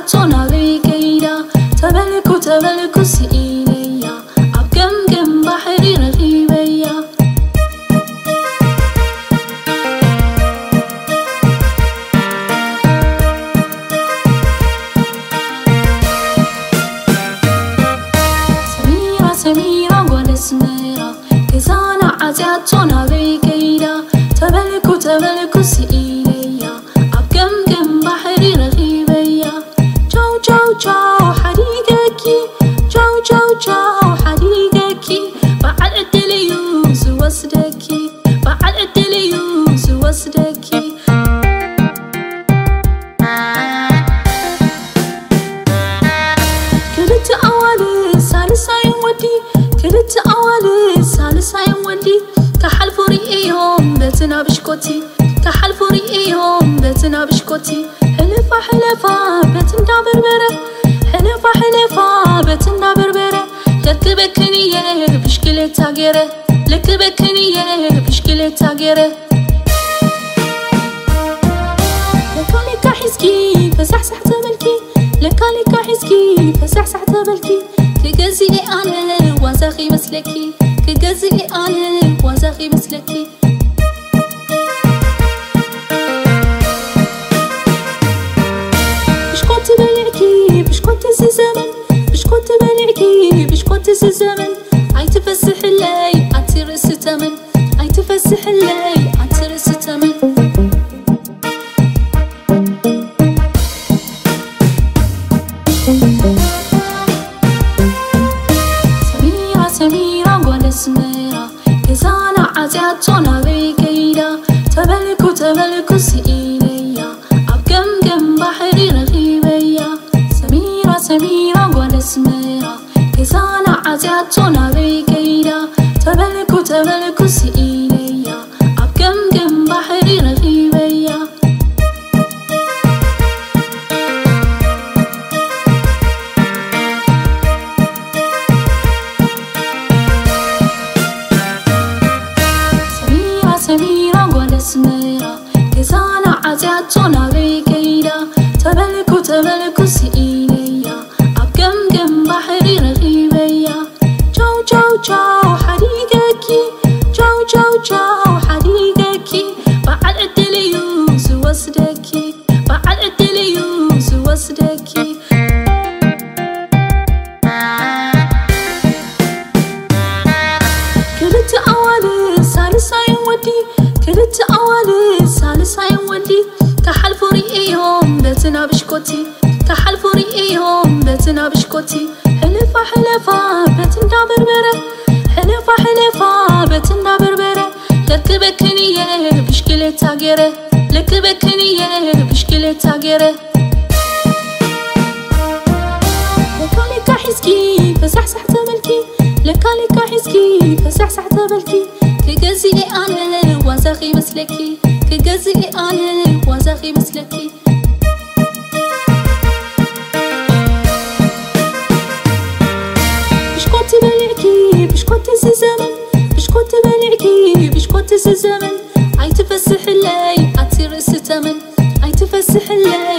عزياتنا بكيدا تبلكو سئيليا عبقم بحري رغيبيا سميرة ولا سميرة كزانا عزياتنا بكيدا تبلكو سئيليا عبقم بحري رغيبيا جو حريقكي جو حريقكي بعد الدليوز وصدكي بعد الدليوز وصدكي كلت أولي سالسة يودي كلت أولي سالسة يودي كحلف رئيهم بتنا بشكوتي كحلف رئيهم بتنا بشكوتي حلفة بتنا بربرة حلفة بتنا بربرة لك بكنية بشكلة تاجرة لك بكنية بشكلة تاجرة لك حزكي فسحسح تبلكي لك حزكي فسحسح تبلكي كجزي أنا وزاخي مسلكي كجزي أنا وزاخي مسلكي بشكوت الزمن بشكوت بلعكي بشكوت الزمن عاي تفسح اللي عترس تمن عاي تفسح اللي عترس تمن سميرة ولا سميرة كزانا عزياتنا بكيدا تبلكو سئيليا عبقم بحري رغيبيا سميرة ولا سميرة كزانا عزياتنا بكيدا تبلكو سئيليا عبقم بحري رغيبيا سميرة ولا سميرة كزانا عزياتنا بكيدا تبلكو سئيليا عبقم بحري رغيبيا جو حريقكي جو حريقكي بعد الدليوز وصدكي بعد الدليوز وصدكي كلت أولي سالسة يودي كلت أولي سالسة يودي كحلف رئيهم بتنا بشكوتي كحلف رئيهم بتنا بشكوتي حلفة بتنا بربرة حلفة بتنا بربرة لك بكنية بشكلة تاجرة لك بكنية بشكلة تاجرة لك حزكي فسحسح تبلكي لك حزكي فسحسح تبلكي كجزي أنا وزاخي مسلكي كجزي أنا وزاخي مسلكي بشكوت بلعكي بشكوت الزمن بشكوت بلعكي بشكوت الزمن عاي تفسح اللي عترس تمن عاي تفسح اللي